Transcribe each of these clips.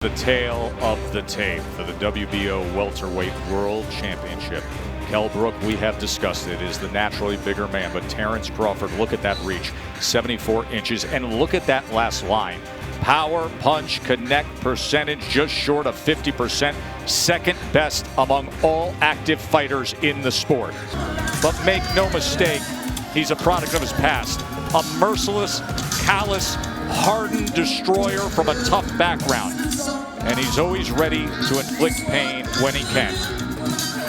The tale of the tape for the WBO welterweight world championship. Kell Brook, we have discussed it, is the naturally bigger man, but Terence Crawford, look at that reach, 74 inches, and look at that last line. Power, punch, connect percentage just short of 50%, second best among all active fighters in the sport. But make no mistake, he's a product of his past. A merciless, callous, hardened destroyer from a tough background. And he's always ready to inflict pain when he can.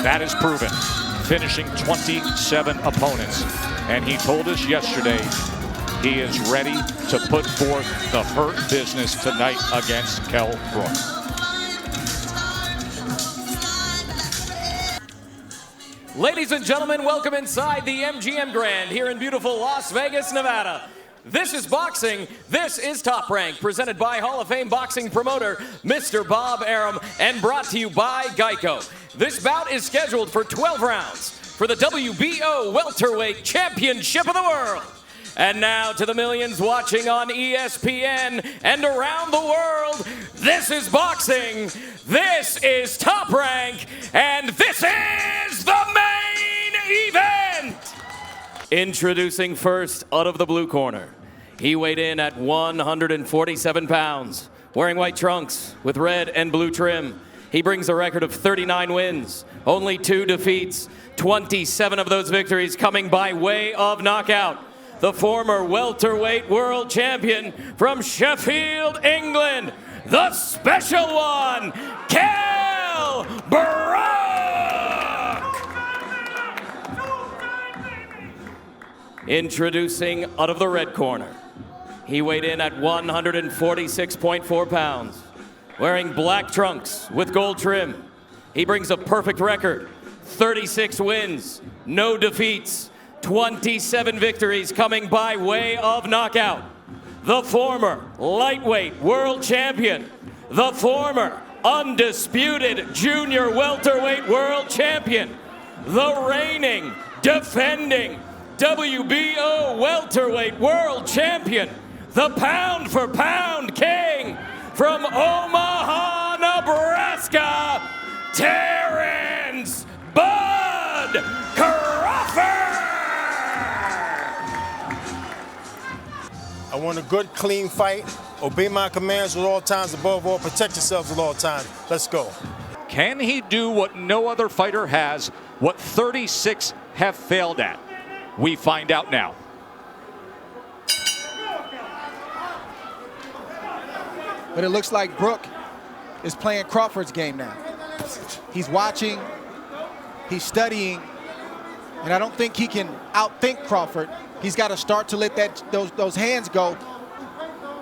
That is proven, finishing 27 opponents. And he told us yesterday he is ready to put forth the hurt business tonight against Kell Brook. Ladies and gentlemen, welcome inside the MGM Grand here in beautiful Las Vegas, Nevada. This is boxing. This is Top Rank, presented by Hall of Fame boxing promoter Mr. Bob Arum and brought to you by Geico. This bout is scheduled for 12 rounds for the WBO Welterweight Championship of the World. And now to the millions watching on ESPN and around the world, this is boxing, this is Top Rank, and this is the main event! Introducing first, out of the blue corner. He weighed in at 147 pounds, wearing white trunks with red and blue trim. He brings a record of 39 wins, only 2 defeats, 27 of those victories coming by way of knockout. The former welterweight world champion from Sheffield, England, the special one, Kell Brook! Introducing out of the red corner. He weighed in at 146.4 pounds, wearing black trunks with gold trim. He brings a perfect record, 36 wins, no defeats, 27 victories coming by way of knockout. The former lightweight world champion, the former undisputed junior welterweight world champion, the reigning, defending WBO welterweight world champion, the pound for pound king from Omaha, Nebraska, Terence "Bud" Crawford! I want a good, clean fight. Obey my commands at all times. Above all, protect yourselves at all times. Let's go. Can he do what no other fighter has, what 36 have failed at? We find out now. But it looks like Brook is playing Crawford's game now. He's watching, he's studying, and I don't think he can outthink Crawford. He's got to start to let those hands go.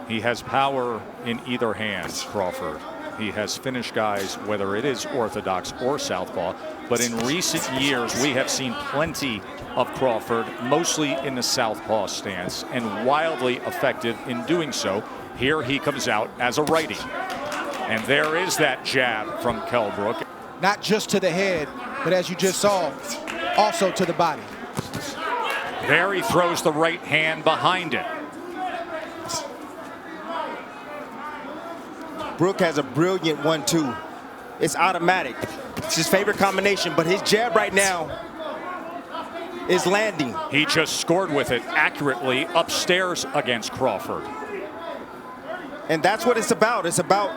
He has power in either hand, Crawford. He has finished guys, whether it is orthodox or southpaw. But in recent years, we have seen plenty of Crawford, mostly in the southpaw stance, and wildly effective in doing so. Here he comes out as a righty. And there is that jab from Kell Brook. Not just to the head, but as you just saw, also to the body. There he throws the right hand behind it. Brook has a brilliant 1-2. It's automatic. It's his favorite combination, but his jab right now is landing. He just scored with it accurately upstairs against Crawford. And that's what it's about. It's about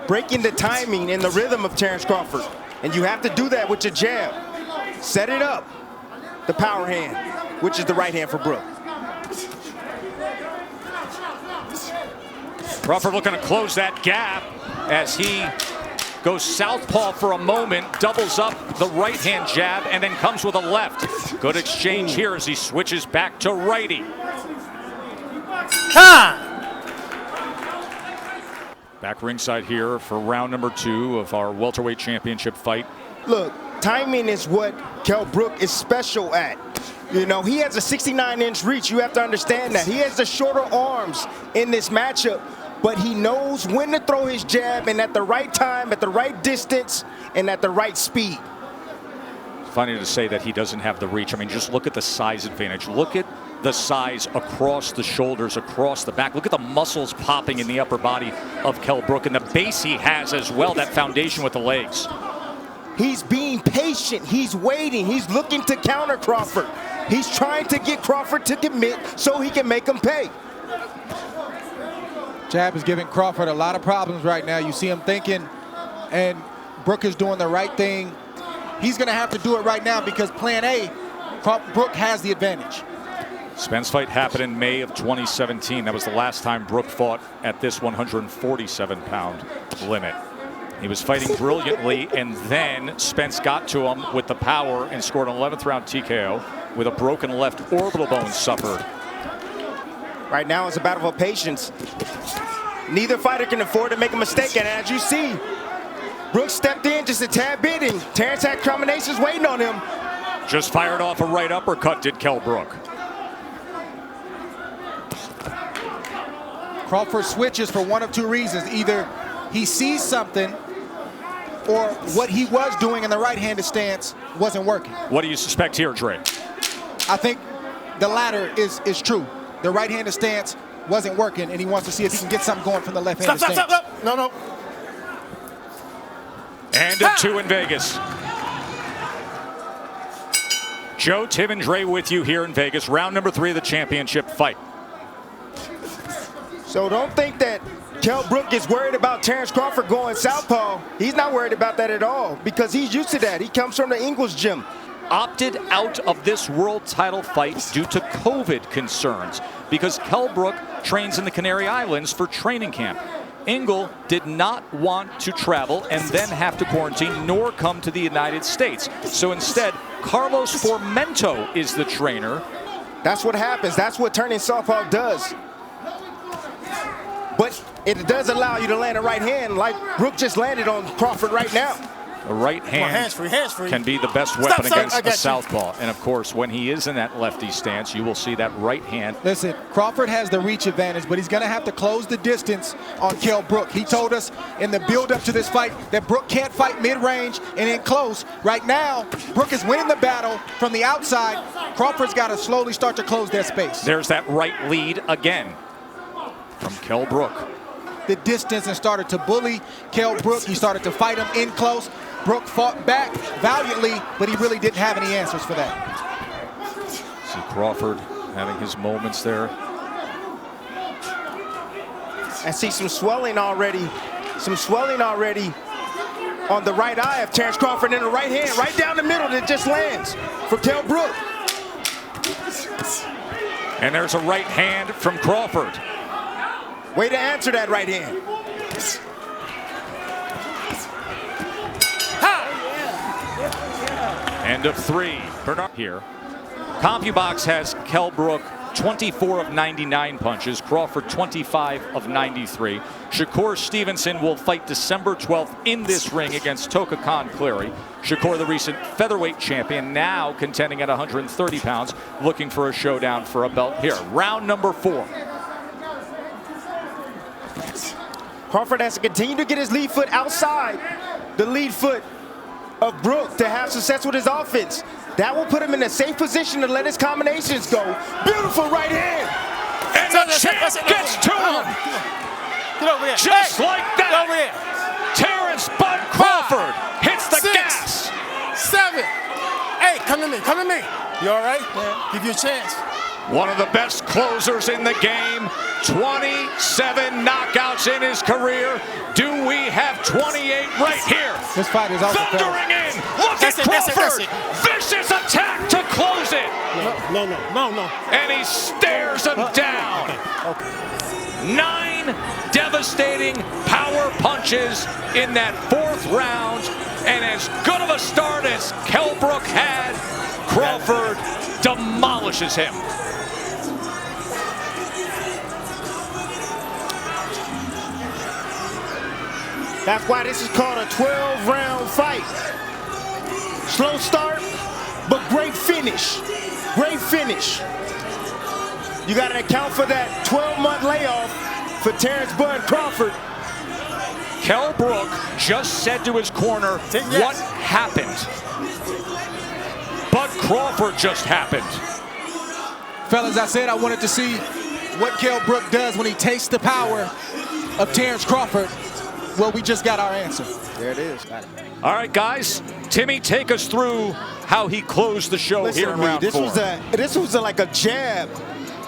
breaking the timing and the rhythm of Terence Crawford. And you have to do that with your jab. Set it up. The power hand, which is the right hand for Brook. Crawford looking to close that gap as he goes southpaw for a moment, doubles up the right-hand jab, and then comes with a left. Good exchange here as he switches back to righty. Back ringside here for round number 2 of our welterweight championship fight. Look, timing is what Kell Brook is special at. You know, he has a 69-inch reach. You have to understand that. He has the shorter arms in this matchup, but he knows when to throw his jab and at the right time, at the right distance, and at the right speed. funny to say that he doesn't have the reach. I mean, just look at the size advantage. Look at the size across the shoulders, across the back. Look at the muscles popping in the upper body of Kell Brook, and the base he has as well, that foundation with the legs. He's being patient. He's waiting. He's looking to counter Crawford. He's trying to get Crawford to commit so he can make him pay. Jab is giving Crawford a lot of problems right now. You see him thinking, and Brook is doing the right thing. He's going to have to do it right now because plan A, Brook has the advantage. Spence fight happened in May of 2017. That was the last time Brook fought at this 147-pound limit. He was fighting brilliantly, and then Spence got to him with the power and scored an 11th round TKO with a broken left orbital bone suffered. Right now it's a battle of patience. Neither fighter can afford to make a mistake, and as you see, Brook stepped in just a tad bit, and Terence had combinations waiting on him. Just fired off a right uppercut, did Kell Brook. Crawford switches for one of two reasons. Either he sees something, or what he was doing in the right-handed stance wasn't working. What do you suspect here, Dre? I think the latter is true. The right-handed stance wasn't working, and he wants to see if he can get something going from the left-handed stance. Stop. No. And a 2 in Vegas. Joe, Tim, and Dre with you here in Vegas. Round number 3 of the championship fight. So don't think that Kell Brook is worried about Terence Crawford going southpaw. He's not worried about that at all because he's used to that. He comes from the Ingles gym. Opted out of this world title fight due to COVID concerns because Kell Brook trains in the Canary Islands for training camp. Ingle did not want to travel and then have to quarantine nor come to the United States. So instead, Carlos Formento is the trainer. That's what happens. That's what turning southpaw does. But it does allow you to land a right hand like Brook just landed on Crawford right now. The right hand hands-free. can be the best weapon against a southpaw. And of course, when he is in that lefty stance, you will see that right hand. Listen, Crawford has the reach advantage, but he's going to have to close the distance on Kell Brook. He told us in the build-up to this fight that Brook can't fight mid-range and in close. Right now, Brook is winning the battle from the outside. Crawford's got to slowly start to close that space. There's that right lead again from Kell Brook. The distance and started to bully Kell Brook. He started to fight him in close. Brook fought back valiantly, but he really didn't have any answers for that. See Crawford having his moments there. I see some swelling already. On the right eye of Terence Crawford in the right hand, right down the middle that just lands for Kell Brook. And there's a right hand from Crawford. Way to answer that right hand. End of 3. Bernard here. CompuBox has Kell Brook 24 of 99 punches, Crawford 25 of 93. Shakur Stevenson will fight December 12th in this ring against Toka Khan Cleary. Shakur, the recent featherweight champion, now contending at 130 pounds, looking for a showdown for a belt here. Round number 4. Crawford has to continue to get his lead foot outside the lead foot of Brook to have success with his offense. That will put him in a safe position to let his combinations go. Beautiful right hand. And the champ gets to him. Get over here. Just like that. Get over here. Terence Bud Crawford hits the 6, gas. 7, 8. Come to me. You all right? Yeah. Give you a chance. One of the best closers in the game. 27 knockouts in his career. Do we have 28 right here? This fight is also thundering in. Look at Crawford. Vicious attack to close it. No. And he stares him down. Okay. 9 devastating power punches in that 4th round. And as good of a start as Kell Brook had, Crawford demolishes him. That's why this is called a 12-round fight. Slow start, but great finish. Great finish. You got to account for that 12-month layoff for Terence Bud Crawford. Kell Brook just said to his corner, Yes. what happened? Crawford just happened. Fellas, I said I wanted to see what Kell Brook does when he tastes the power of Terence Crawford. Well, we just got our answer. There it is. All right, guys. Timmy, take us through how he closed the show. Listen here in to me. round This 4. was like a jab,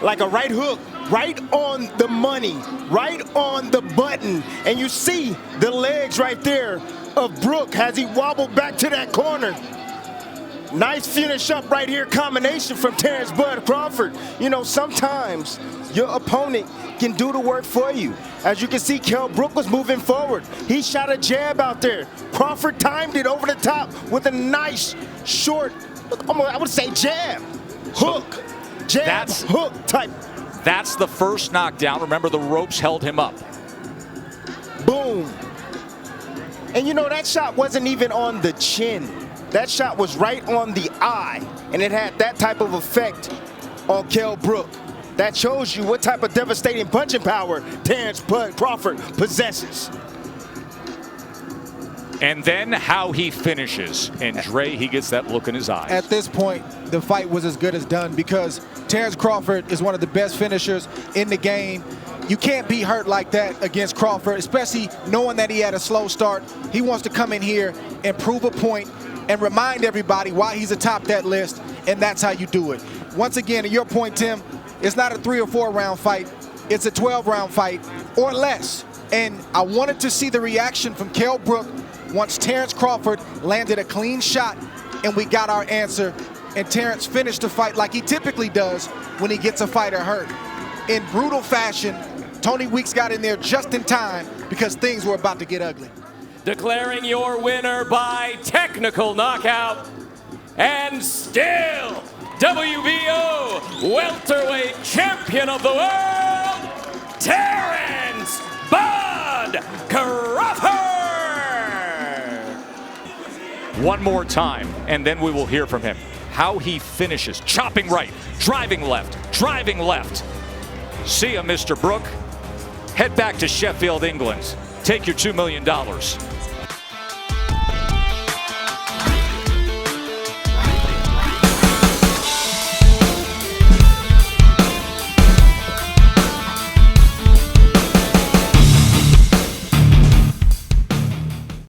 like a right hook, right on the money, right on the button. And you see the legs right there of Brook as he wobbled back to that corner. Nice finish up right here, combination from Terence Bud Crawford. You know, sometimes your opponent can do the work for you. As you can see, Kell Brook was moving forward. He shot a jab out there. Crawford timed it over the top with a nice, short, I would say jab, hook, jab, hook type. That's the first knockdown. Remember, the ropes held him up. Boom. And you know, that shot wasn't even on the chin. That shot was right on the eye, and it had that type of effect on Kell Brook. That shows you what type of devastating punching power Terence Bud Crawford possesses. And then how he finishes. And Dre, he gets that look in his eyes. At this point, the fight was as good as done because Terence Crawford is one of the best finishers in the game. You can't be hurt like that against Crawford, especially knowing that he had a slow start. He wants to come in here and prove a point and remind everybody why he's atop that list, and that's how you do it. Once again, to your point, Tim, it's not a 3 or 4 round fight. It's a 12-round fight or less. And I wanted to see the reaction from Kell Brook once Terence Crawford landed a clean shot and we got our answer. And Terence finished the fight like he typically does when he gets a fighter hurt. In brutal fashion, Tony Weeks got in there just in time because things were about to get ugly. Declaring your winner by technical knockout, and still WBO welterweight champion of the world, Terence Bud Crawford. One more time, and then we will hear from him. How he finishes, chopping right, driving left, driving left. See ya, Mr. Brook. Head back to Sheffield, England. Take your $2 million.